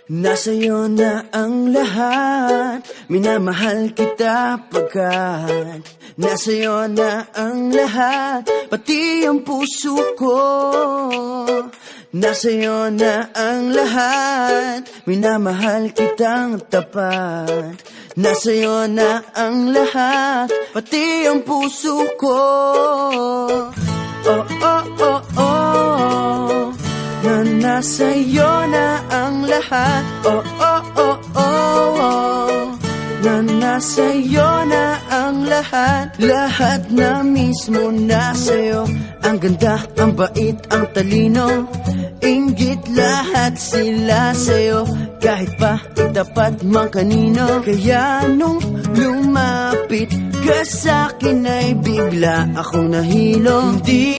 Nasa'yo na ang lahat, minamahal kita pagkat nasa'yo na ang lahat, pati ang puso ko. Nasa'yo na ang lahat, minamahal kitang tapat. Nasa'yo na ang lahat, pati ang puso ko. Oh, oh, oh, oh, na nasa'yo na ang lahat. Oh, oh, oh, oh, oh, na nasa'yo na ang lahat. Lahat na mismo nasa'yo. Ang ganda, ang bait, ang talino, inggit lahat sila sa'yo. Kahit pa itapat man kanino. Kaya nung lumapit ka sa'kin ay bigla akong nahilo. Hindi